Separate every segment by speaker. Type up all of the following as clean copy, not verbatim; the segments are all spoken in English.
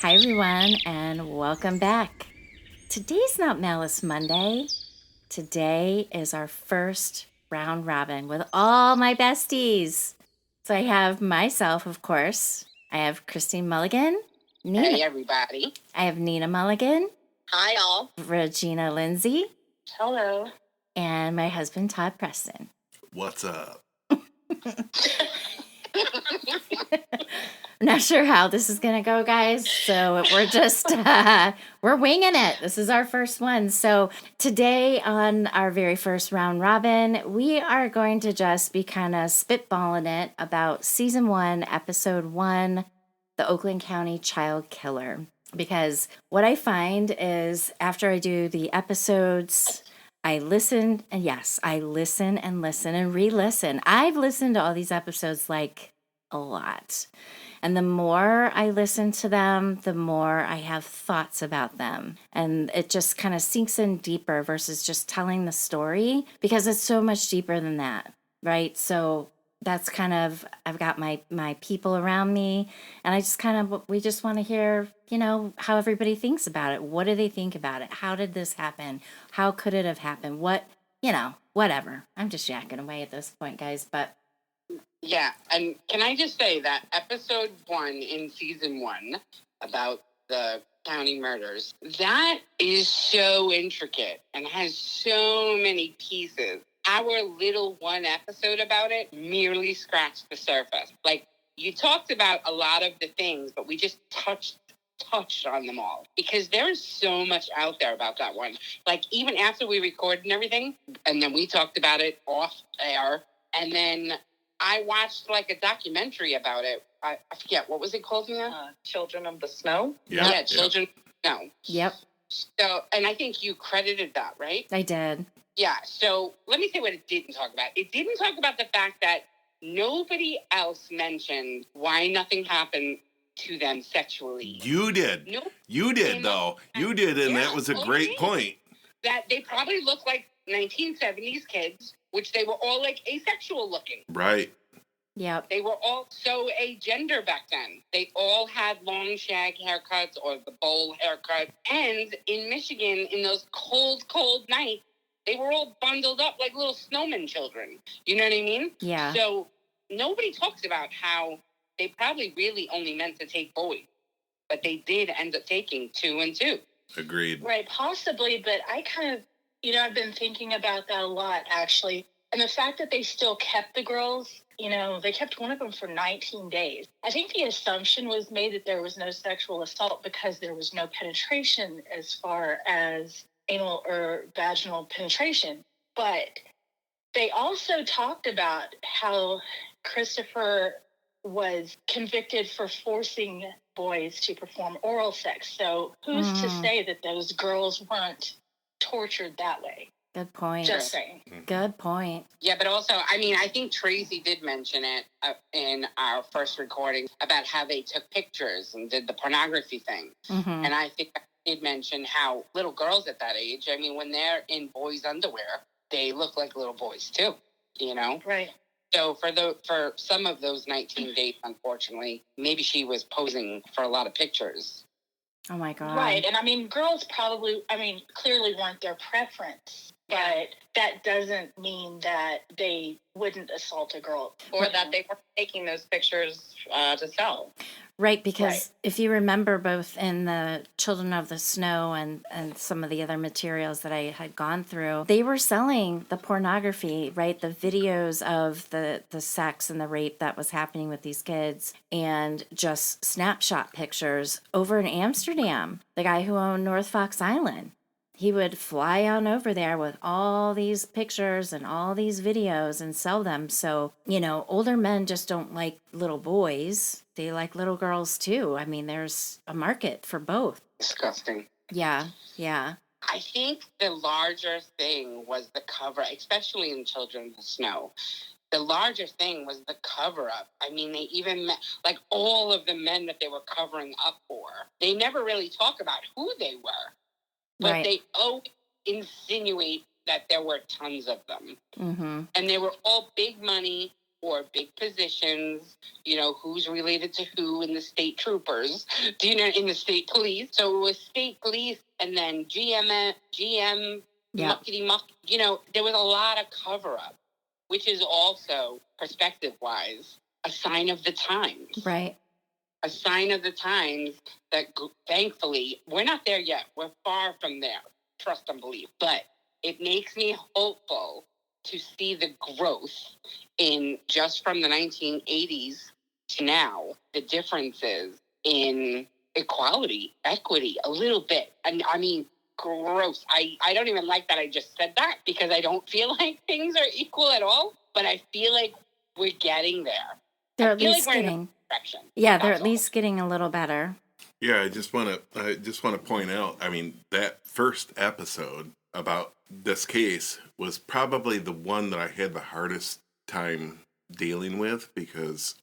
Speaker 1: Hi, everyone, and welcome back. Today's not Malice Monday. Today is our first round robin with all my besties. So I have myself, of course. I have Christine Mulligan. Nina.
Speaker 2: Hey, everybody.
Speaker 1: I have Nina Mulligan.
Speaker 2: Hi, all.
Speaker 1: Reginna Lindsay.
Speaker 2: Hello.
Speaker 1: And my husband, Todd Preston.
Speaker 3: What's up?
Speaker 1: I'm not sure how this is going to go, guys. So we're just, we're winging it. This is our first one. So today on our very first round robin, we are going to just be kind of spitballing it about season 1, episode 1, the Oakland County Child Killer. Because what I find is after I do the episodes, I listen, and yes, I listen and listen and re-listen. I've listened to all these episodes like a lot. And the more I listen to them, the more I have thoughts about them. And it just kind of sinks in deeper versus just telling the story because it's so much deeper than that, right? So that's kind of, I've got my people around me, and I just kind of, we just want to hear, how everybody thinks about it. What do they think about it? How did this happen? How could it have happened? What, whatever. I'm just yakking away at this point, guys, but.
Speaker 2: Yeah, and can I just say that episode 1 in season 1 about the county murders, that is so intricate and has so many pieces. Our little one episode about it merely scratched the surface. Like, you talked about a lot of the things, but we just touched on them all because there's so much out there about that one. Like, even after we recorded and everything, and then we talked about it off air, and then I watched like a documentary about it. I forget, what was it called now? Children of the Snow?
Speaker 3: Yep.
Speaker 2: Yeah, Children of the Snow.
Speaker 1: Yep.
Speaker 2: So, and I think you credited that, right?
Speaker 1: I did.
Speaker 2: Yeah, so let me say what it didn't talk about. It didn't talk about the fact that nobody else mentioned why nothing happened to them sexually.
Speaker 3: You did. You did, though. You did, and that was a great point.
Speaker 2: That they probably looked like 1970s kids, which they were all like asexual looking.
Speaker 3: Right.
Speaker 1: Yeah.
Speaker 2: They were all so agender back then. They all had long shag haircuts or the bowl haircut. And in Michigan, in those cold, cold nights, they were all bundled up like little snowman children. You know what I mean?
Speaker 1: Yeah.
Speaker 2: So nobody talks about how they probably really only meant to take boys, but they did end up taking 2 and 2.
Speaker 3: Agreed.
Speaker 4: Right, possibly, but I kind of, I've been thinking about that a lot, actually. And the fact that they still kept the girls, they kept one of them for 19 days. I think the assumption was made that there was no sexual assault because there was no penetration as far as anal or vaginal penetration. But they also talked about how Christopher was convicted for forcing boys to perform oral sex. So who's to say that those girls weren't tortured that way?
Speaker 1: Good point.
Speaker 4: Just saying.
Speaker 1: Good point.
Speaker 2: Yeah, but also, I think Tracy did mention it in our first recording about how they took pictures and did the pornography thing.
Speaker 1: Mm-hmm.
Speaker 2: And I think I did mention how little girls at that age, when they're in boys' underwear, they look like little boys too,
Speaker 4: Right.
Speaker 2: So for some of those 19 dates, unfortunately, maybe she was posing for a lot of pictures.
Speaker 1: Oh my God.
Speaker 4: Right. And girls probably, clearly weren't their preference, but that doesn't mean that they wouldn't assault a girl.
Speaker 5: Or that they were taking those pictures to sell.
Speaker 1: Right, because if you remember both in the Children of the Snow and some of the other materials that I had gone through, they were selling the pornography, right? The videos of the sex and the rape that was happening with these kids and just snapshot pictures over in Amsterdam. The guy who owned North Fox Island, he would fly on over there with all these pictures and all these videos and sell them. So, older men just don't like little boys. They like little girls too. There's a market for both.
Speaker 2: Disgusting.
Speaker 1: Yeah, yeah.
Speaker 2: I think the larger thing was the cover, especially in Children of the Snow. The larger thing was the cover-up. They even met, like, all of the men that they were covering up for. They never really talk about who they were. But they always insinuate that there were tons of them.
Speaker 1: Mm-hmm.
Speaker 2: And they were all big money, or big positions, who's related to who in the state troopers, in the state police. So it was state police and then GM,
Speaker 1: Yeah.
Speaker 2: muckety muck, there was a lot of cover up, which is also perspective wise a sign of the times.
Speaker 1: Right.
Speaker 2: A sign of the times that thankfully we're not there yet. We're far from there. Trust and believe. But it makes me hopeful to see the growth in just from the 1980s to now, the differences in equality, equity, a little bit. And I mean, gross. I don't even like that I just said that because I don't feel like things are equal at all. But I feel like we're getting there.
Speaker 1: They're at least getting. Yeah, they're at least getting a little better.
Speaker 3: Yeah, I just want to point out, I mean, that first episode about this case was probably the one that I had the hardest time dealing with because,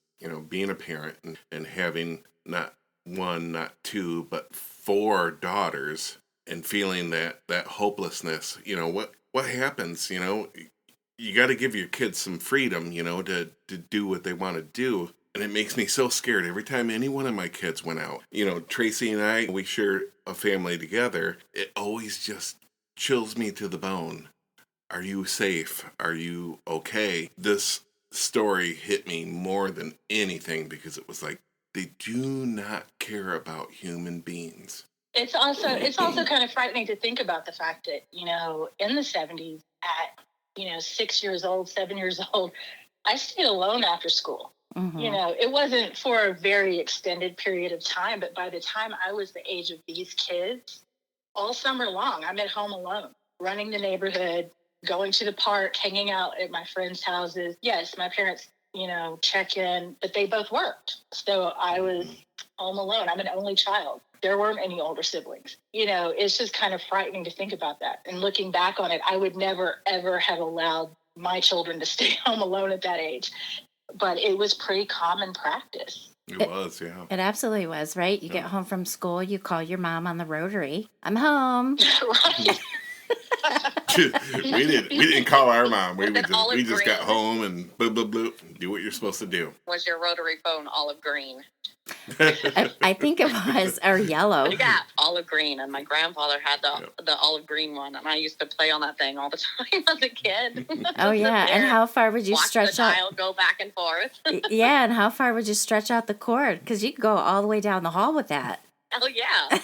Speaker 3: being a parent and having not one, not two, but 4 daughters and feeling that hopelessness, what happens, you got to give your kids some freedom, to do what they want to do. And it makes me so scared every time any one of my kids went out. Tracy and I, we share a family together. It always just chills me to the bone. Are you safe? Are you okay? This story hit me more than anything because it was like, they do not care about human beings.
Speaker 4: It's also kind of frightening to think about the fact that, in the 70s at, 6 years old, 7 years old, I stayed alone after school.
Speaker 1: Mm-hmm.
Speaker 4: It wasn't for a very extended period of time, but by the time I was the age of these kids, all summer long, I'm at home alone, running the neighborhood, going to the park, hanging out at my friends' houses. Yes, my parents, check in, but they both worked. So I was home alone. I'm an only child. There weren't any older siblings. It's just kind of frightening to think about that. And looking back on it, I would never, ever have allowed my children to stay home alone at that age. But it was pretty common practice.
Speaker 3: It was, yeah.
Speaker 1: It absolutely was, right? You get home from school, you call your mom on the rotary. I'm home.
Speaker 4: Right.
Speaker 3: we didn't call our mom. We just got home and bloop, bloop, bloop, do what you're supposed to do.
Speaker 5: Was your rotary phone olive green?
Speaker 1: I think it was, or yellow.
Speaker 5: Yeah, olive green. And my grandfather had the olive green one. And I used to play on that thing all the time as a kid.
Speaker 1: Oh, yeah. And how far would you stretch out?
Speaker 5: Watch the dial go back and forth.
Speaker 1: Yeah, and how far would you stretch out the cord? Because you could go all the way down the hall with that.
Speaker 5: Oh, yeah.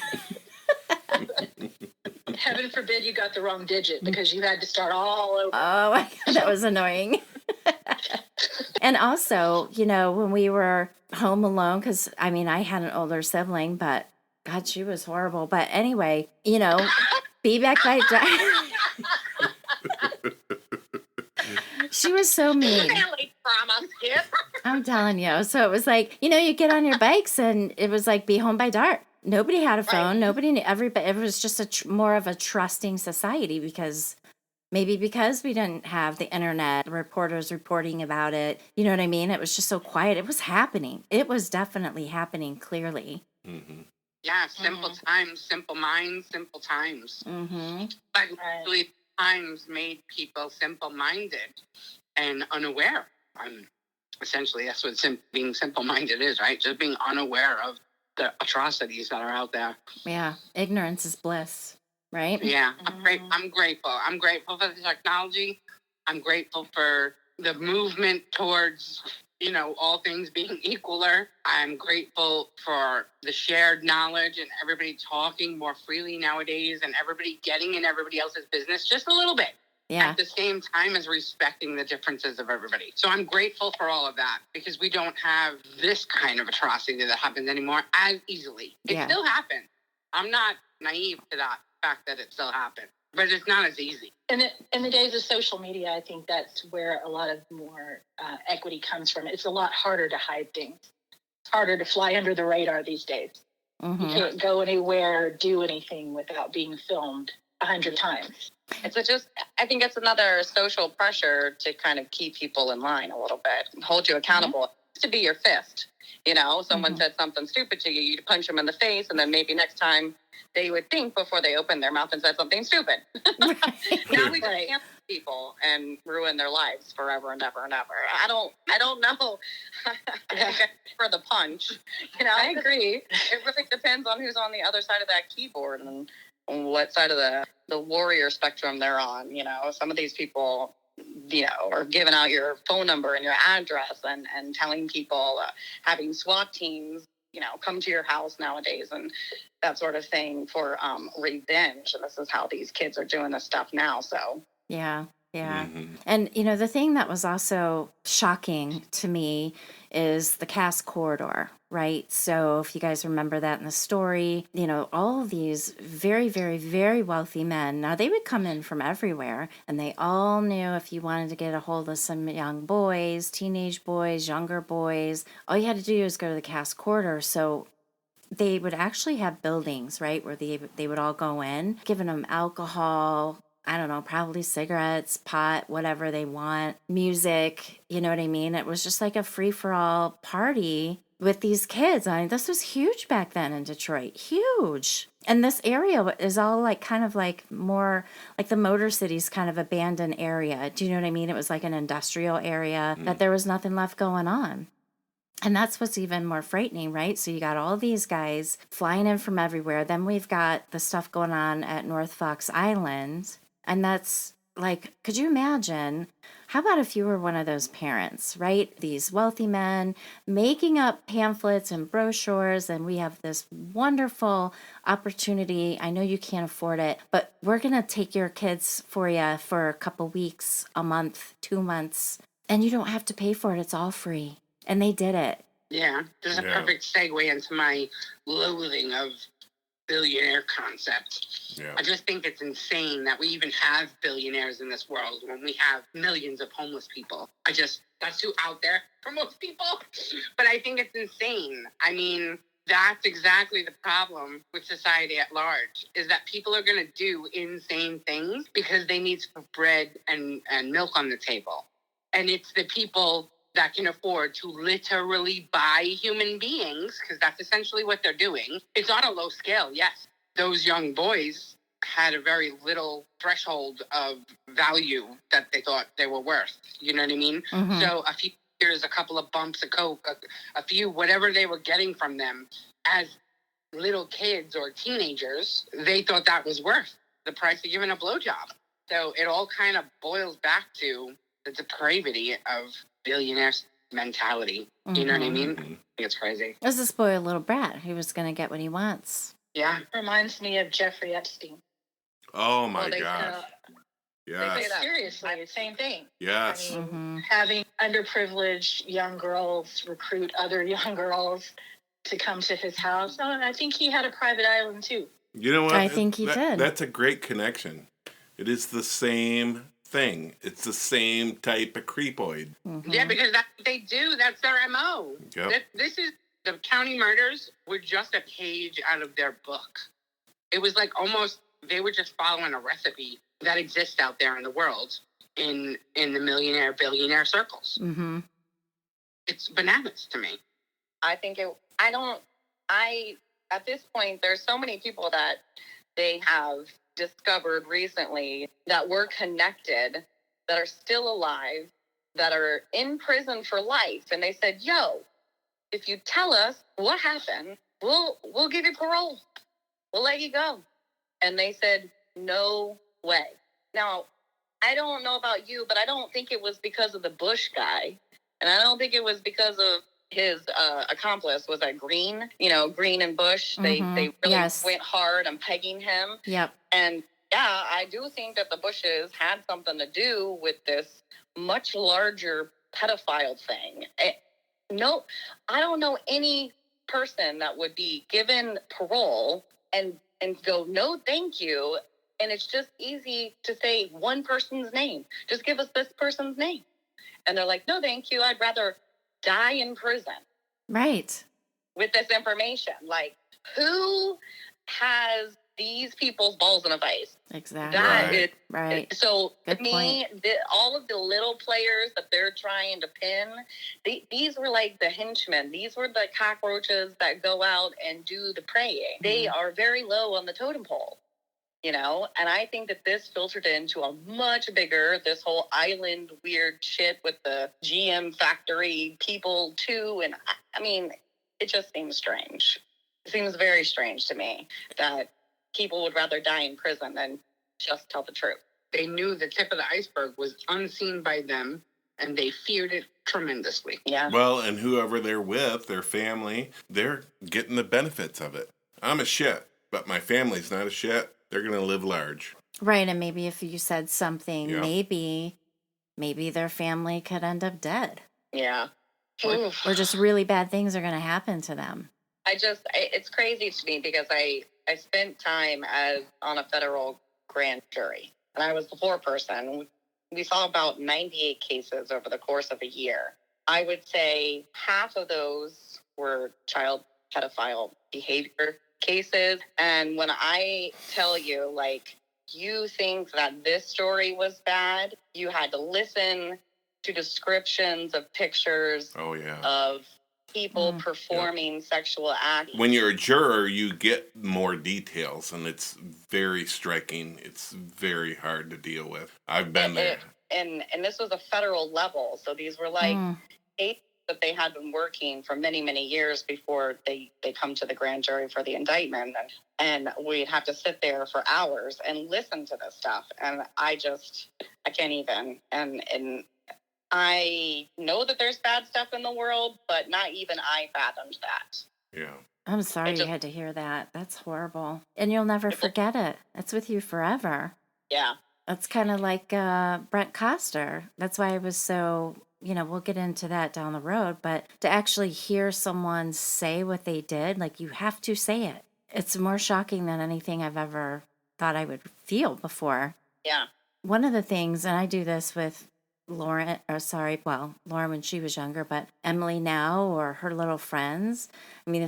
Speaker 4: Heaven forbid you got the wrong digit because you had to start all over.
Speaker 1: Oh, my God, that was annoying. And also, when we were home alone, because, I had an older sibling, but, God, she was horrible. But anyway, be back by... She was so mean.
Speaker 5: Family trauma, Skip.
Speaker 1: I'm telling you. So it was like, you get on your bikes, and it was like, be home by dark. Nobody had a phone. Right. Nobody knew. Everybody. It was just more of a trusting society because we didn't have the internet, reporters reporting about it. You know what I mean? It was just so quiet. It was happening. It was definitely happening clearly.
Speaker 3: Mm-hmm.
Speaker 2: Yeah, simple times, simple minds, simple times.
Speaker 1: Mm-hmm.
Speaker 2: But really, times made people simple-minded and unaware. Essentially, that's what being simple-minded is, right? Just being unaware of the atrocities that are out there.
Speaker 1: Yeah, ignorance is bliss, right?
Speaker 2: Yeah, I'm grateful. I'm grateful for the technology. I'm grateful for the movement towards, all things being equaler. I'm grateful for the shared knowledge and everybody talking more freely nowadays and everybody getting in everybody else's business just a little bit.
Speaker 1: Yeah.
Speaker 2: At the same time as respecting the differences of everybody. So I'm grateful for all of that because we don't have this kind of atrocity that happens anymore as easily. It still happens. I'm not naive to that fact that it still happens, but it's not as easy.
Speaker 4: In the days of social media, I think that's where a lot of more equity comes from. It's a lot harder to hide things. It's harder to fly under the radar these days. Mm-hmm. You can't go anywhere or do anything without being filmed 100 times.
Speaker 5: I think it's another social pressure to kind of keep people in line a little bit, hold you accountable. to be your fist. Someone said something stupid to you, you'd punch them in the face, and then maybe next time they would think before they opened their mouth and said something stupid.
Speaker 1: Right.
Speaker 5: Now we just cancel people and ruin their lives forever and ever and ever. I don't know for the punch.
Speaker 4: I agree.
Speaker 5: It really depends on who's on the other side of that keyboard and what side of the warrior spectrum they're on. Some of these people, are giving out your phone number and your address and telling people, having SWAT teams, come to your house nowadays and that sort of thing for revenge. And this is how these kids are doing this stuff now. So
Speaker 1: yeah. And the thing that was also shocking to me is the Cass corridor, right? So if you guys remember that in the story, all of these very, very, very wealthy men, now they would come in from everywhere, and they all knew if you wanted to get a hold of some young boys, teenage boys, younger boys, all you had to do is go to the Cass corridor. So they would actually have buildings, right, where they would all go in, giving them alcohol, I don't know, probably cigarettes, pot, whatever they want, music, you know what I mean? It was just like a free-for-all party with these kids. I mean, this was huge back then in Detroit, huge. And this area is all like kind of like more like the Motor City's kind of abandoned area. Do you know what I mean? It was like an industrial area that there was nothing left going on. And that's what's even more frightening, right? So you got all these guys flying in from everywhere. Then we've got the stuff going on at North Fox Island. And that's like, could you imagine? How about if you were one of those parents, right? These wealthy men making up pamphlets and brochures, and we have this wonderful opportunity. I know you can't afford it, but we're going to take your kids for you for a couple weeks, a month, 2 months, and you don't have to pay for it. It's all free. And they did it.
Speaker 2: Yeah, this is a perfect segue into my loathing of billionaire concept.
Speaker 3: Yeah.
Speaker 2: I just think it's insane that we even have billionaires in this world when we have millions of homeless people. That's too out there for most people. But I think it's insane. I mean, that's exactly the problem with society at large, is that people are going to do insane things because they need to put bread and milk on the table. And it's the people that can afford to literally buy human beings, because that's essentially what they're doing. It's on a low scale, yes. Those young boys had a very little threshold of value that they thought they were worth. You know what I mean?
Speaker 1: Mm-hmm.
Speaker 2: So a few years, a couple of bumps of coke, a few, whatever they were getting from them as little kids or teenagers, they thought that was worth the price of giving a blowjob. So it all kind of boils back to the depravity of billionaire mentality. You know what I mean? I think it's crazy.
Speaker 1: It was a spoiled little brat who was going to get what he wants.
Speaker 2: Yeah.
Speaker 4: Reminds me of Jeffrey Epstein.
Speaker 3: Oh my gosh. Yeah.
Speaker 4: Seriously, same thing.
Speaker 3: Yes.
Speaker 4: I mean, having underprivileged young girls recruit other young girls to come to his house. Oh, I think he had a private island too.
Speaker 3: You know what?
Speaker 1: I think he did.
Speaker 3: That's a great connection. It is the same thing. It's the same type of creepoid.
Speaker 1: Mm-hmm.
Speaker 2: Yeah, because that's what they do. That's their MO.
Speaker 3: Yep.
Speaker 2: This is, the county murders were just a page out of their book. It was like almost, they were just following a recipe that exists out there in the world in the millionaire, billionaire circles.
Speaker 1: Mm-hmm.
Speaker 2: It's bananas to me.
Speaker 5: I think at this point, there's so many people that they have discovered recently that were connected, that are still alive, that are in prison for life. And they said, yo, if you tell us what happened, we'll give you parole. We'll let you go. And they said, no way. Now, I don't know about you, but I don't think it was because of the Bush guy. And I don't think it was because of his accomplice. Was that Green? Green and Bush. They really went hard on pegging him.
Speaker 1: Yep.
Speaker 5: And yeah, I do think that the Bushes had something to do with this much larger pedophile thing. No, I don't know any person that would be given parole and go, no, thank you. And it's just easy to say one person's name. Just give us this person's name. And they're like, no, thank you. I'd rather die in prison.
Speaker 1: Right.
Speaker 5: With this information. Like, who has these people's balls in a vice.
Speaker 1: Exactly.
Speaker 5: That is
Speaker 1: Right.
Speaker 5: So
Speaker 1: Good
Speaker 5: to me, all of the little players that they're trying to pin, these were like the henchmen. These were the cockroaches that go out and do the preying. They are very low on the totem pole, you know? And I think that this filtered into a much bigger, this whole island weird shit with the GM factory people too. And I mean, it just seems strange. It seems very strange to me that people would rather die in prison than just tell the truth.
Speaker 2: They knew the tip of the iceberg was unseen by them, and they feared it tremendously.
Speaker 5: Yeah.
Speaker 3: Well, and whoever they're with, their family, they're getting the benefits of it. I'm a shit, but my family's not a shit. They're going to live large.
Speaker 1: Right, and maybe if you said something,
Speaker 3: Yeah.
Speaker 1: maybe their family could end up dead.
Speaker 5: Yeah.
Speaker 1: Or just really bad things are going to happen to them.
Speaker 5: It's crazy to me because I spent time on a federal grand jury, and I was the foreperson. We saw about 98 cases over the course of a year. I would say half of those were child pedophile behavior cases. And when I tell you, like, you think that this story was bad, you had to listen to descriptions of pictures of people performing sexual acts.
Speaker 3: When you're a juror, you get more details, and it's very striking. It's very hard to deal with. I've been there.
Speaker 5: And this was a federal level, so these were like cases that they had been working for many, many years before they come to the grand jury for the indictment. And we'd have to sit there for hours and listen to this stuff. And I can't even. And I know that there's bad stuff in the world, but not even I fathomed that.
Speaker 3: Yeah.
Speaker 1: I'm sorry you had to hear that. That's horrible. And you'll never forget it. It's with you forever.
Speaker 5: Yeah.
Speaker 1: That's kind of like Brent Coster. That's why I was so, we'll get into that down the road. But to actually hear someone say what they did, like you have to say it. It's more shocking than anything I've ever thought I would feel before.
Speaker 5: Yeah.
Speaker 1: One of the things, and I do this with Lauren when she was younger, but Emily now or her little friends. I mean,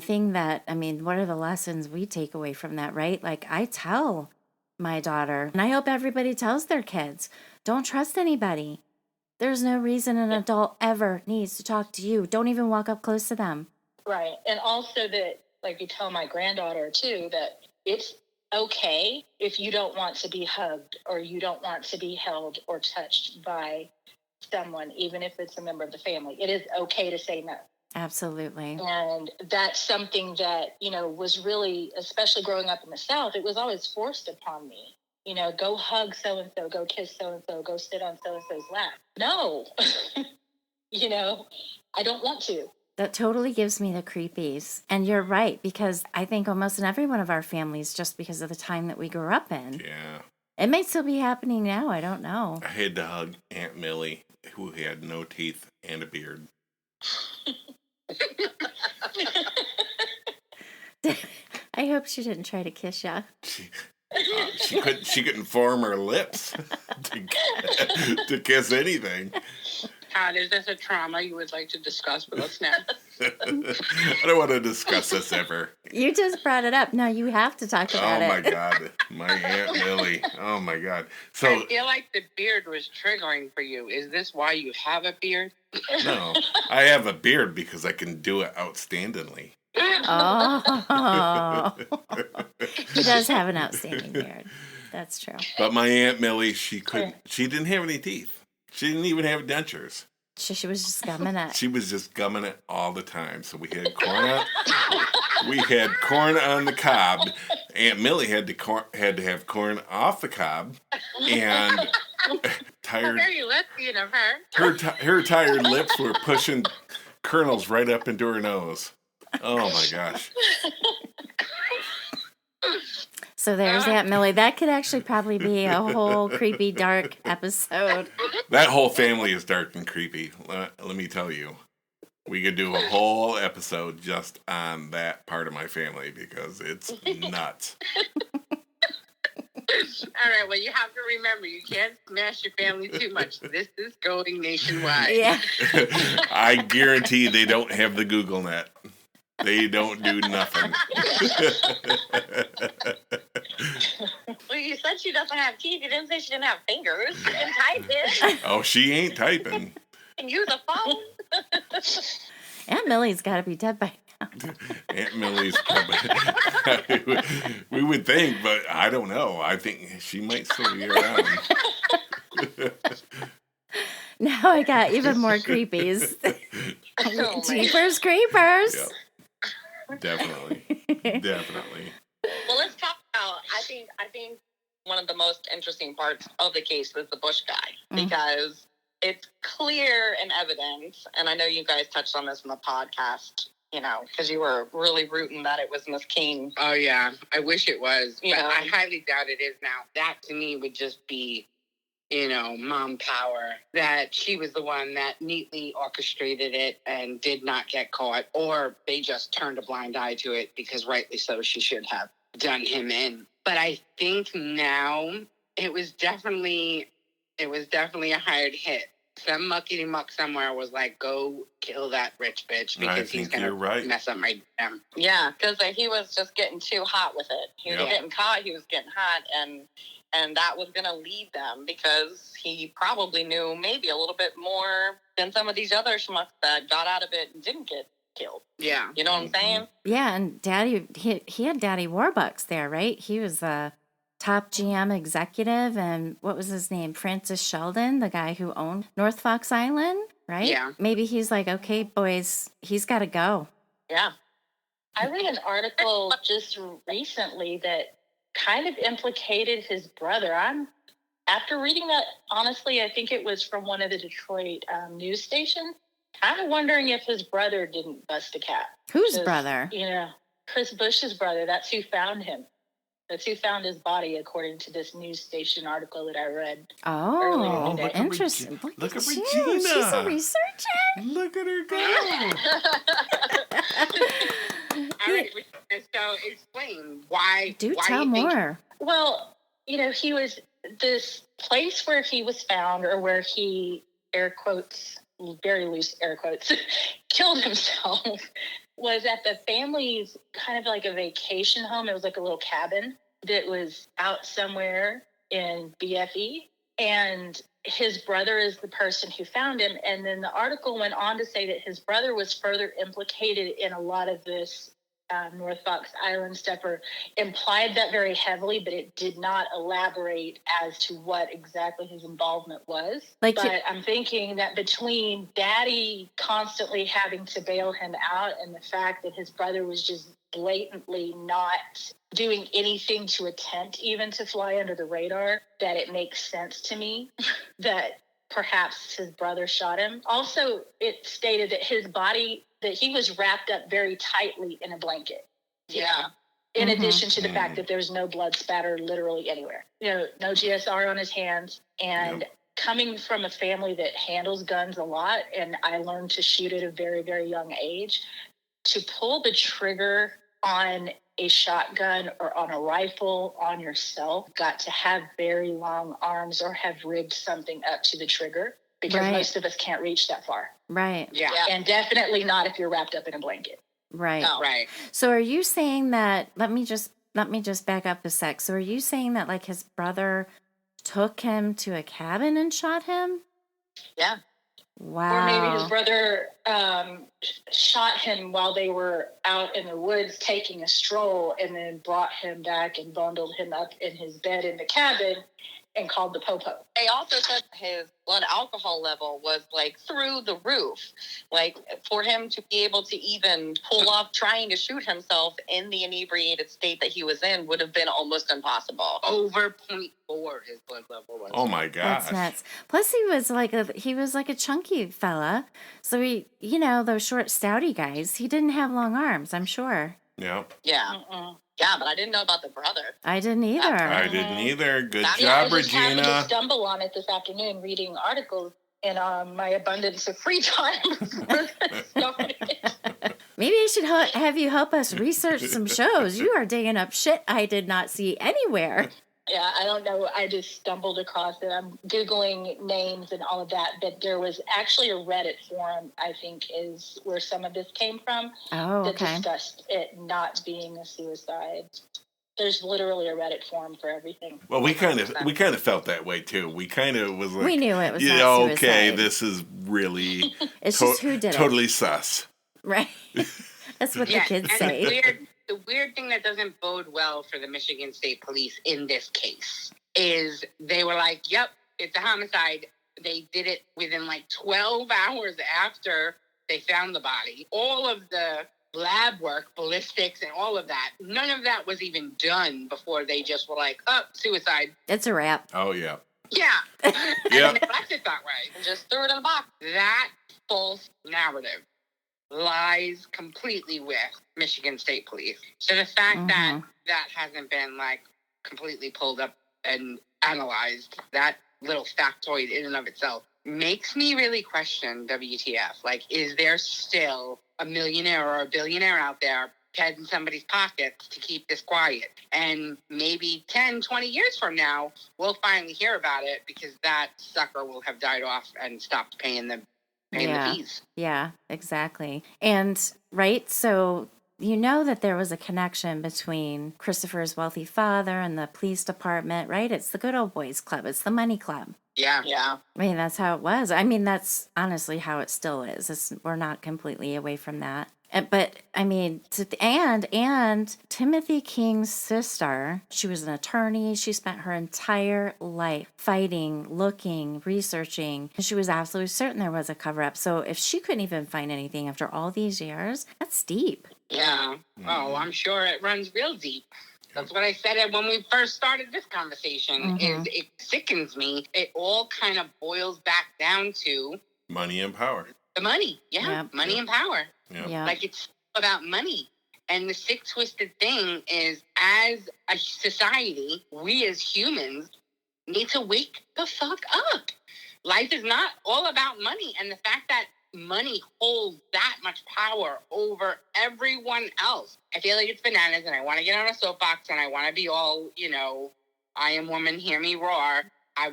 Speaker 1: what are the lessons we take away from that, right? Like I tell my daughter, and I hope everybody tells their kids, don't trust anybody. There's no reason an adult ever needs to talk to you. Don't even walk up close to them.
Speaker 4: Right. And also that, like you tell my granddaughter too, that it's okay if you don't want to be hugged or you don't want to be held or touched by someone, even if it's a member of the family. It is okay to say no.
Speaker 1: Absolutely.
Speaker 4: And that's something that, was really, especially growing up in the South, it was always forced upon me. Go hug so-and-so, go kiss so-and-so, go sit on so-and-so's lap. No, I don't want to.
Speaker 1: That totally gives me the creepies. And you're right, because I think almost in every one of our families, just because of the time that we grew up in.
Speaker 3: Yeah.
Speaker 1: It may still be happening now. I don't know.
Speaker 3: I had to hug Aunt Millie, who had no teeth and a beard.
Speaker 1: I hope she didn't try to kiss you.
Speaker 3: She couldn't form her lips to kiss anything.
Speaker 2: Todd, is this a trauma you would like to discuss with us now?
Speaker 3: I don't want to discuss this ever.
Speaker 1: You just brought it up. No, you have to talk about it.
Speaker 3: Oh my God, my Aunt Millie. Oh my God. So
Speaker 2: I feel like the beard was triggering for you. Is this why you have a beard?
Speaker 3: no, I have a beard because I can do it outstandingly.
Speaker 1: Oh, he does have an outstanding beard. That's true.
Speaker 3: But my Aunt Millie, she didn't have any teeth. She didn't even have dentures.
Speaker 1: She was just gumming it.
Speaker 3: She was just gumming it all the time. So we had corn on the cob. Aunt Millie had to have corn off the cob, and tired.
Speaker 2: Very lesbian of her.
Speaker 3: Her tired lips were pushing kernels right up into her nose. Oh my gosh.
Speaker 1: So there's Aunt Millie. That could actually probably be a whole creepy, dark episode.
Speaker 3: That whole family is dark and creepy. Let me tell you. We could do a whole episode just on that part of my family because it's nuts.
Speaker 2: All right, well, you have to remember, you can't smash your family too much. This is going nationwide.
Speaker 1: Yeah.
Speaker 3: I guarantee they don't have the Google net. They don't do nothing.
Speaker 5: doesn't have teeth. He didn't say she didn't have fingers. She can type it.
Speaker 3: Oh, she ain't typing.
Speaker 5: Can use a phone.
Speaker 1: Aunt Millie's got to be dead by now.
Speaker 3: Aunt Millie's probably. We would think, but I don't know. I think she might still be around.
Speaker 1: Now I got even more creepies.
Speaker 5: Oh, my
Speaker 1: Jeepers creepers.
Speaker 3: Yep. Definitely.
Speaker 5: Well, let's talk about. I think one of the most interesting parts of the case is the Bush guy, because it's clear and evident, and I know you guys touched on this in the podcast, because you were really rooting that it was Miss King.
Speaker 2: Oh, yeah. I wish it was. But
Speaker 5: Yeah.
Speaker 2: I highly doubt it is now. That, to me, would just be, mom power. That she was the one that neatly orchestrated it and did not get caught. Or they just turned a blind eye to it because rightly so she should have done him in. But I think now it was definitely a hired hit. Some muckety muck somewhere was like, go kill that rich bitch because he's going to mess up my damn.
Speaker 5: Yeah, because he was just getting too hot with it. He was getting caught, he was getting hot, and that was going to lead them, because he probably knew maybe a little bit more than some of these other schmucks that got out of it and didn't get killed.
Speaker 2: Yeah.
Speaker 5: You know what I'm saying?
Speaker 1: Yeah, and Daddy, he had Daddy Warbucks there, right? He was the top GM executive, and what was his name? Francis Sheldon, the guy who owned North Fox Island, right?
Speaker 2: Yeah.
Speaker 1: Maybe he's like, okay, boys, he's got to go.
Speaker 5: Yeah.
Speaker 4: I read an article just recently that kind of implicated his brother. After reading that, honestly, I think it was from one of the Detroit news stations. Kind of wondering if his brother didn't bust a cap.
Speaker 1: Whose brother?
Speaker 4: Chris Bush's brother. That's who found him. That's who found his body, according to this news station article that I read.
Speaker 1: Oh,
Speaker 4: look at
Speaker 1: interesting.
Speaker 3: Look at
Speaker 1: you.
Speaker 3: Reginna.
Speaker 1: She's a researcher.
Speaker 3: Look at her go.
Speaker 2: All right. So explain why.
Speaker 1: Do
Speaker 2: why
Speaker 1: tell
Speaker 2: you think
Speaker 1: more.
Speaker 4: Well, he was this place where he was found, or where he, air quotes, very loose air quotes, killed himself, was at the family's kind of like a vacation home. It was like a little cabin that was out somewhere in BFE. And his brother is the person who found him. And then the article went on to say that his brother was further implicated in a lot of this North Fox Island stuff, or implied that very heavily, but it did not elaborate as to what exactly his involvement was. But I'm thinking that between Daddy constantly having to bail him out and the fact that his brother was just blatantly not doing anything to attempt even to fly under the radar, that it makes sense to me that perhaps his brother shot him. Also, it stated that his body, that he was wrapped up very tightly in a blanket.
Speaker 2: Yeah.
Speaker 4: In addition to the fact that there's no blood spatter literally anywhere. No GSR on his hands. And coming from a family that handles guns a lot, and I learned to shoot at a very, very young age, to pull the trigger on a shotgun or on a rifle on yourself, got to have very long arms or have rigged something up to the trigger, because most of us can't reach that far.
Speaker 1: Right.
Speaker 2: Yeah.
Speaker 4: And definitely not if you're wrapped up in a blanket.
Speaker 1: Right.
Speaker 4: No.
Speaker 2: Right.
Speaker 1: So are you saying that, let me just back up a sec. So are you saying that like his brother took him to a cabin and shot him?
Speaker 5: Yeah.
Speaker 1: Wow.
Speaker 4: Or maybe his brother shot him while they were out in the woods taking a stroll, and then brought him back and bundled him up in his bed in the cabin and called the popo.
Speaker 5: They also said his blood alcohol level was like through the roof. Like, for him to be able to even pull off trying to shoot himself in the inebriated state that he was in would have been almost impossible.
Speaker 2: Over 0.4 his blood level was.
Speaker 3: Oh my gosh.
Speaker 1: That's nuts. Plus he was like a chunky fella. So those short stouty guys, he didn't have long arms, I'm sure.
Speaker 3: Yeah.
Speaker 5: Yeah. Yeah, but I didn't know about the brother.
Speaker 1: I didn't either.
Speaker 3: I didn't either. Good
Speaker 5: I
Speaker 3: job,
Speaker 4: I just happened to
Speaker 3: Reginna.
Speaker 4: stumble on it this afternoon reading articles in my abundance of free time.
Speaker 1: Maybe I should have you help us research some shows. You are digging up shit I did not see anywhere.
Speaker 4: Yeah, I don't know. I just stumbled across it. I'm Googling names and all of that. But there was actually a Reddit forum, I think, is where some of this came from.
Speaker 1: Oh,
Speaker 4: that
Speaker 1: okay.
Speaker 4: discussed it not being a suicide. There's literally a Reddit forum for everything.
Speaker 3: Well, we kind of felt that way too. We kind of was like,
Speaker 1: We knew it was
Speaker 3: yeah,
Speaker 1: not
Speaker 3: okay,
Speaker 1: suicide.
Speaker 3: this is really
Speaker 1: It's just who did it.
Speaker 3: totally sus.
Speaker 1: Right. That's what the kids
Speaker 2: and
Speaker 1: say.
Speaker 2: the weird thing that doesn't bode well for the Michigan State Police in this case is they were like, yep, it's a homicide. They did it within like 12 hours after they found the body. All of the lab work, ballistics, and all of that, none of that was even done before they just were like, oh, suicide.
Speaker 1: It's a wrap.
Speaker 3: Oh, yeah.
Speaker 2: Yeah.
Speaker 3: Yeah.
Speaker 2: And they left it that way.
Speaker 5: And just threw it in a box.
Speaker 2: That false narrative lies completely with Michigan State Police. So the fact that hasn't been like completely pulled up and analyzed, that little factoid in and of itself, makes me really question WTF. Like, is there still a millionaire or a billionaire out there head in somebody's pockets to keep this quiet? And maybe 10, 20 years from now, we'll finally hear about it because that sucker will have died off and stopped paying the fees.
Speaker 1: Yeah, exactly. And, right, so you know that there was a connection between Christopher's wealthy father and the police department, right? It's the good old boys club. It's the money club.
Speaker 2: Yeah.
Speaker 5: Yeah.
Speaker 1: I mean, that's how it was. I mean, that's honestly how it still is. We're not completely away from that. But I mean, and Timothy King's sister, she was an attorney. She spent her entire life fighting, looking, researching. She was absolutely certain there was a cover up. So if she couldn't even find anything after all these years, that's deep.
Speaker 2: Yeah. Oh, I'm sure it runs real deep. That's what I said when we first started this conversation, is it sickens me. It all kind of boils back down to
Speaker 3: Money and power.
Speaker 2: the money. Yeah.
Speaker 1: Yep.
Speaker 2: Money and power.
Speaker 3: Yep.
Speaker 1: Yeah.
Speaker 2: Like, it's about money. And the sick, twisted thing is, as a society, we as humans need to wake the fuck up. Life is not all about money. And the fact that money holds that much power over everyone else, I feel like it's bananas, and I want to get on a soapbox, and I want to be all, I am woman, hear me roar.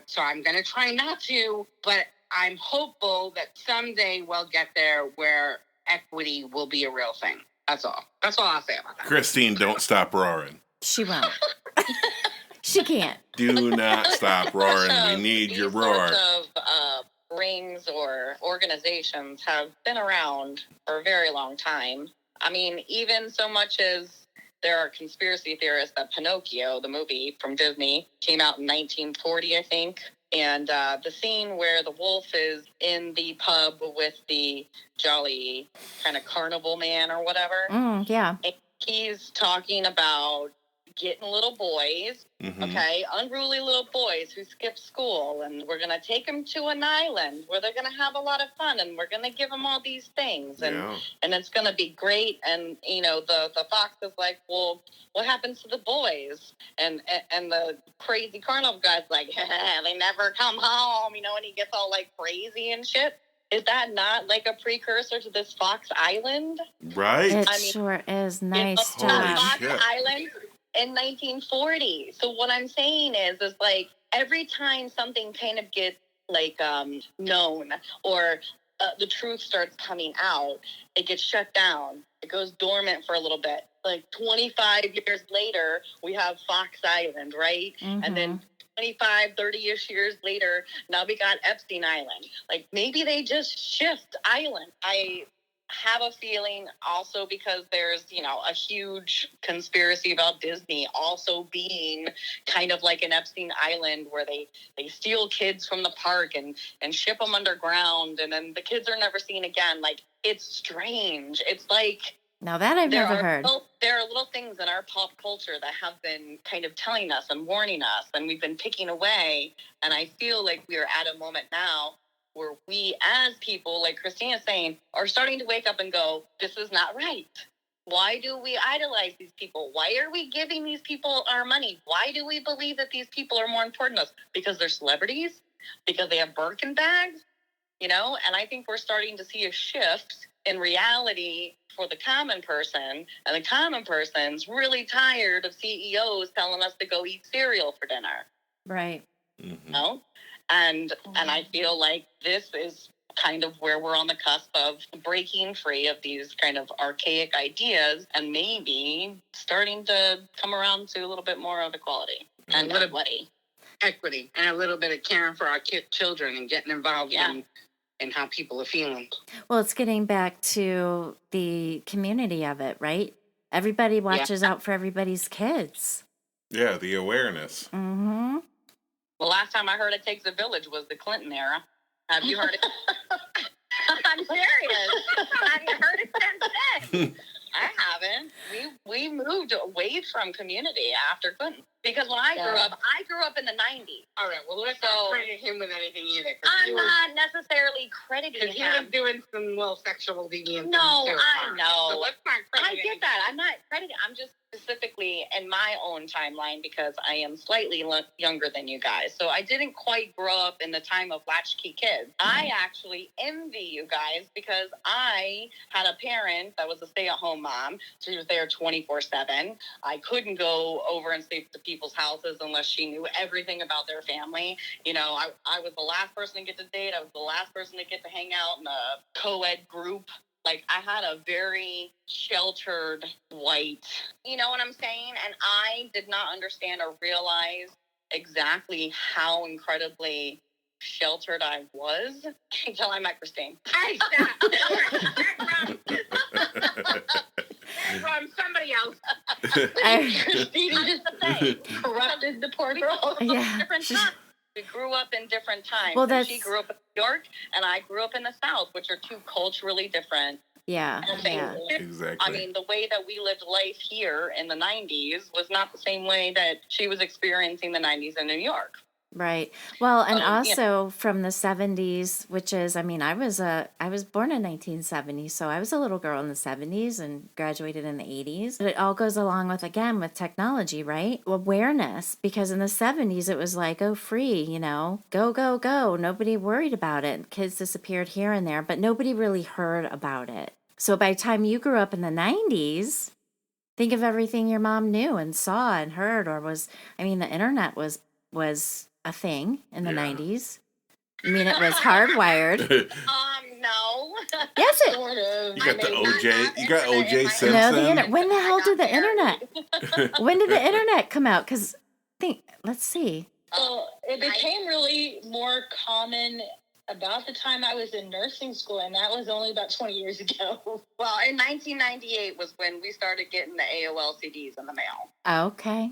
Speaker 2: So I'm going to try not to, but I'm hopeful that someday we'll get there where equity will be a real thing. That's all. That's all I'll say about that.
Speaker 3: Christine, don't stop roaring.
Speaker 1: She won't. She can't.
Speaker 3: Do not stop roaring. We need your roar.
Speaker 5: These sorts of rings or organizations have been around for a very long time. I mean, even so much as there are conspiracy theorists that Pinocchio, the movie from Disney, came out in 1940, I think. And the scene where the wolf is in the pub with the jolly kind of carnival man or whatever.
Speaker 1: Yeah.
Speaker 5: And he's talking about getting little boys, okay, unruly little boys who skip school, and we're going to take them to an island where they're going to have a lot of fun, and we're going to give them all these things, and it's going to be great. And, the fox is like, well, what happens to the boys? And the crazy carnival guy's like, they never come home, and he gets all, like, crazy and shit. Is that not like a precursor to this Fox Island?
Speaker 3: Right.
Speaker 1: It sure is. Nice job.
Speaker 5: Fox Island in 1940. So what I'm saying is like, every time something kind of gets like known, or the truth starts coming out, it gets shut down. It goes dormant for a little bit. Like 25 years later, we have Fox Island, right? And then 25, 30-ish years later, now we got Epstein Island. Like, maybe they just shift island. I have a feeling also, because there's, a huge conspiracy about Disney also being kind of like an Epstein Island, where they steal kids from the park and ship them underground, and then the kids are never seen again. Like, it's strange. It's like,
Speaker 1: now that I've never heard.
Speaker 5: There are little things in our pop culture that have been kind of telling us and warning us, and we've been picking away. And I feel like we are at a moment now where we, as people, like Christina's saying, are starting to wake up and go, this is not right. Why do we idolize these people? Why are we giving these people our money? Why do we believe that these people are more important to us? Because they're celebrities? Because they have Birkin bags? And I think we're starting to see a shift in reality for the common person, and the common person's really tired of CEOs telling us to go eat cereal for dinner.
Speaker 1: Right.
Speaker 5: And I feel like this is kind of where we're on the cusp of breaking free of these kind of archaic ideas and maybe starting to come around to a little bit more of equality and
Speaker 2: equity, and a little bit of caring for our children and getting involved in how people are feeling.
Speaker 1: Well, it's getting back to the community of it, right? Everybody watches out for everybody's kids.
Speaker 3: Yeah, the awareness.
Speaker 1: Mm-hmm.
Speaker 5: The last time I heard it takes a village was the Clinton era. Have you heard it? I'm serious. Have you heard it since then? I haven't. We moved away from community after Clinton. Because when I grew up in the 90s.
Speaker 2: All right, well, let's not credit him with anything either.
Speaker 5: I'm not necessarily crediting him.
Speaker 2: Because he was doing some little sexual deviant
Speaker 5: No,
Speaker 2: things too.
Speaker 5: I know.
Speaker 2: So let's not credit
Speaker 5: I get that. I'm not crediting. I'm just specifically in my own timeline because I am slightly younger than you guys. So I didn't quite grow up in the time of latchkey kids. I actually envy you guys because I had a parent that was a stay-at-home mom. She was there 24/7. I couldn't go over and stay to people's houses unless she knew everything about their family. You know, I was the last person to get to date. I was the last person to get to hang out in a co-ed group. Like, I had a very sheltered white, you know what I'm saying? And I did not understand or realize exactly how incredibly sheltered I was until I met Christine.
Speaker 2: Hey, stop. From somebody else.
Speaker 5: Christine just to say, corrupted the poor girl.
Speaker 1: Yeah.
Speaker 5: Different times. We grew up in different times.
Speaker 1: Well,
Speaker 5: And she grew up in New York, and I grew up in the South, which are two culturally different things.
Speaker 1: Yeah.
Speaker 3: Exactly.
Speaker 5: I mean, the way that we lived life here in the 90s was not the same way that she was experiencing the 90s in New York.
Speaker 1: Right. Well, and also from the 70s, which is, I mean, I was born in 1970, so I was a little girl in the 70s and graduated in the 80s. But it all goes along with, again, with technology, right? Awareness, because in the 70s, it was like, oh, free, you know, go, go, go. Nobody worried about it. Kids disappeared here and there, but nobody really heard about it. So by the time you grew up in the 90s, think of everything your mom knew and saw and heard, or was, I mean, the internet was a thing in the 90s. I mean, it was hardwired.
Speaker 5: No.
Speaker 1: Yes, it.
Speaker 5: Sort of.
Speaker 3: You got the OJ. You got OJ Simpson.
Speaker 1: No, when the hell did the internet? When did the internet come out? Because let's see.
Speaker 4: Well, it became really more common about the time I was in nursing school, and that was only about 20 years ago.
Speaker 5: Well, in 1998 was when we started getting the AOL CDs in the mail.
Speaker 1: Okay.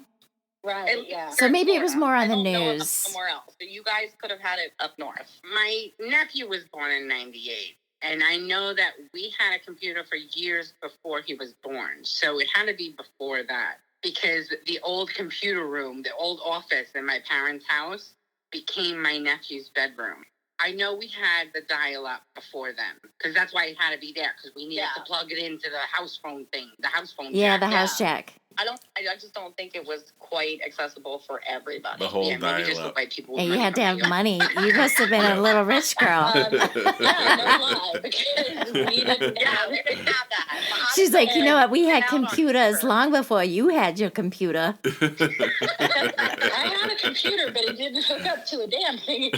Speaker 4: Right, yeah.
Speaker 1: So maybe it was more on the
Speaker 5: I don't know about
Speaker 1: news.
Speaker 5: somewhere else. So you guys could have had it up north.
Speaker 2: My nephew was born in 98. And I know that we had a computer for years before he was born. So it had to be before that. Because the old computer room, the old office in my parents' house became my nephew's bedroom. I know we had the dial-up before then, because that's why it had to be there, because we needed to plug it into the house phone thing, the house phone
Speaker 1: Yeah,
Speaker 2: jack.
Speaker 1: the house jack.
Speaker 5: I just don't think it was quite accessible for everybody.
Speaker 3: The whole
Speaker 2: Maybe just the
Speaker 3: dial-up.
Speaker 2: white people.
Speaker 1: Yeah, you had to have money. You must have been a little rich girl.
Speaker 4: Yeah, no lie, because we didn't
Speaker 5: have that.
Speaker 1: She's like, you know what? We had
Speaker 5: Down on
Speaker 1: computers
Speaker 5: paper.
Speaker 1: long before you had your computer.
Speaker 4: I had a computer, but it didn't hook up to a damn thing.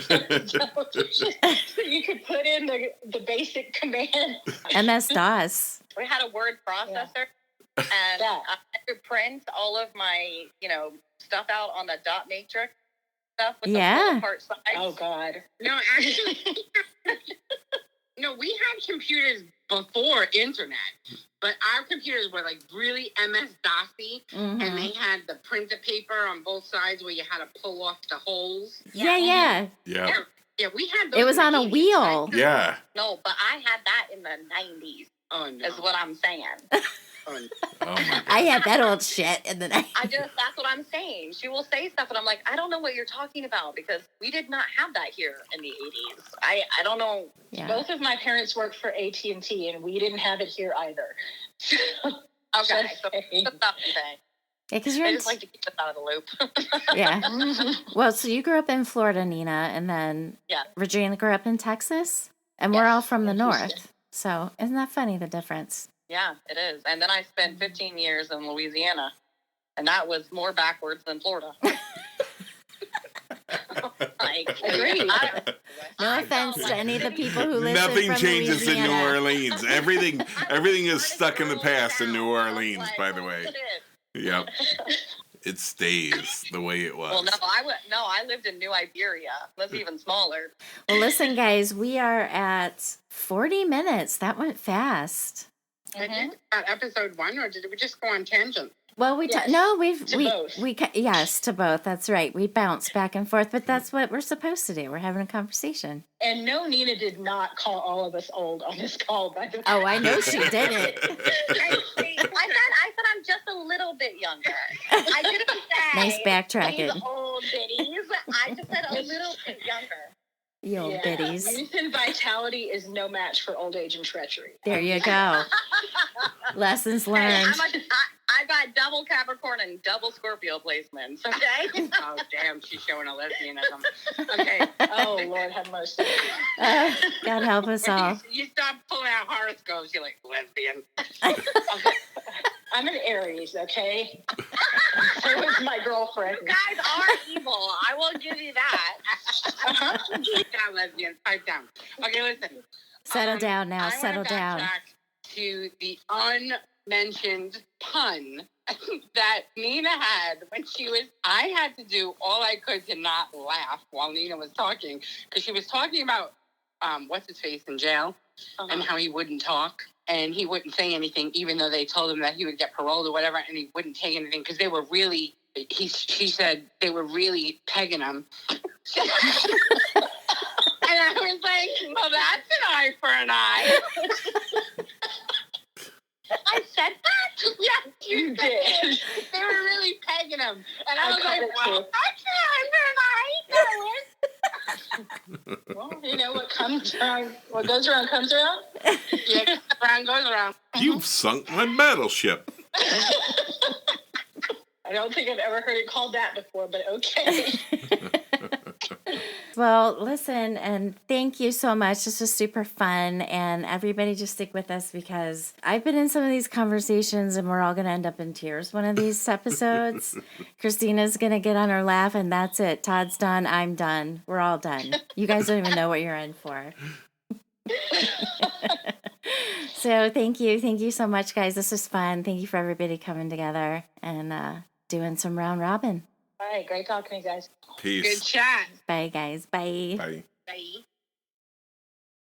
Speaker 4: So you could put in the basic command.
Speaker 1: MS-DOS.
Speaker 5: We had a word processor, and I had to print all of my, stuff out on the dot matrix stuff with the pull apart sides.
Speaker 4: Oh, God.
Speaker 2: No, actually, no, we had computers before internet, but our computers were like really MS-DOS-y, and they had the printer paper on both sides where you had to pull off the holes.
Speaker 1: Yeah.
Speaker 2: Yeah, we had those.
Speaker 1: It was on a wheel.
Speaker 3: Yeah.
Speaker 5: No, but I had that in the 90s,
Speaker 2: Oh, no.
Speaker 5: is what I'm saying.
Speaker 3: Oh my God.
Speaker 1: I had that old shit in the night.
Speaker 5: That's what I'm saying. She will say stuff, and I'm like, I don't know what you're talking about, because we did not have that here in the 80s. I don't know.
Speaker 1: Yeah.
Speaker 4: Both of my parents worked for AT&T, and we didn't have it here either.
Speaker 5: Okay, so that's not the thing.
Speaker 1: Yeah, because you're
Speaker 5: I
Speaker 1: in,
Speaker 5: just like to keep us out of the loop.
Speaker 1: yeah. Well, so you grew up in Florida, Nina, and then Reginna grew up in Texas, and we're all from the north. So isn't that funny, the difference?
Speaker 5: Yeah, it is. And then I spent 15 years in Louisiana, and that was more backwards than Florida. like.
Speaker 4: Agreed.
Speaker 1: No offense to any of the people who listen
Speaker 3: Nothing
Speaker 1: from
Speaker 3: changes in New
Speaker 1: Louisiana.
Speaker 3: Orleans. Everything is stuck in the past in New Orleans,
Speaker 5: Like,
Speaker 3: by the way. Yep. It stays the way it was.
Speaker 5: Well, I lived in New Iberia. That's even smaller.
Speaker 1: Well, listen, guys, we are at 40 minutes. That went fast.
Speaker 2: About episode 1, or did we just go on tangent?
Speaker 1: Well,
Speaker 4: Yes, both.
Speaker 1: Yes, to both. That's right. We bounce back and forth, but that's what we're supposed to do. We're having a conversation.
Speaker 4: And no, Nina did not call all of us old on this call, by the way.
Speaker 1: Oh, I know she did it.
Speaker 5: I said I'm just a little bit younger. I didn't say
Speaker 1: Nice backtracking.
Speaker 5: these old biddies. I just said a little bit younger.
Speaker 1: You old biddies.
Speaker 4: Youth and vitality is no match for old age and treachery.
Speaker 1: There you go. Lessons
Speaker 5: Hey,
Speaker 1: learned.
Speaker 5: I got double Capricorn and double Scorpio placements. Okay.
Speaker 2: Oh, damn, she's showing a lesbianism. Okay.
Speaker 4: Oh, Lord have mercy.
Speaker 1: God help us all.
Speaker 2: You stop pulling out horoscopes, you're like, lesbian.
Speaker 4: I'm an Aries, okay? So is my girlfriend.
Speaker 5: You guys are evil. I will give you that.
Speaker 2: Pipe down, lesbians, pipe down. Okay, listen.
Speaker 1: Settle down now.
Speaker 2: I
Speaker 1: Settle
Speaker 2: wanna
Speaker 1: down.
Speaker 2: backtrack to the unmentioned pun that Nina had when I had to do all I could to not laugh while Nina was talking, because she was talking about what's his face in jail and how he wouldn't talk and he wouldn't say anything, even though they told him that he would get paroled or whatever, and he wouldn't take anything because they were really, she said they were really pegging him. And I was like, well, that's an eye for an eye. I said that? Yes, you did. They were really pegging him. And I was like, well, that's an eye for an eye.
Speaker 4: Well, you know, what goes around comes around.
Speaker 2: Yeah, around goes around.
Speaker 3: You've sunk my battleship.
Speaker 4: I don't think I've ever heard it called that before, but okay.
Speaker 1: Well, listen, and thank you so much. This was super fun, and everybody just stick with us because I've been in some of these conversations and we're all going to end up in tears one of these episodes. Christina's going to get on her laugh, and that's it. Todd's done. I'm done. We're all done. You guys don't even know what you're in for. So thank you. Thank you so much, guys. This was fun. Thank you for everybody coming together and doing some round robin.
Speaker 4: All right, great talking to you guys.
Speaker 3: Peace.
Speaker 2: Good chat.
Speaker 1: Bye, guys. Bye.
Speaker 3: Bye.
Speaker 2: Bye.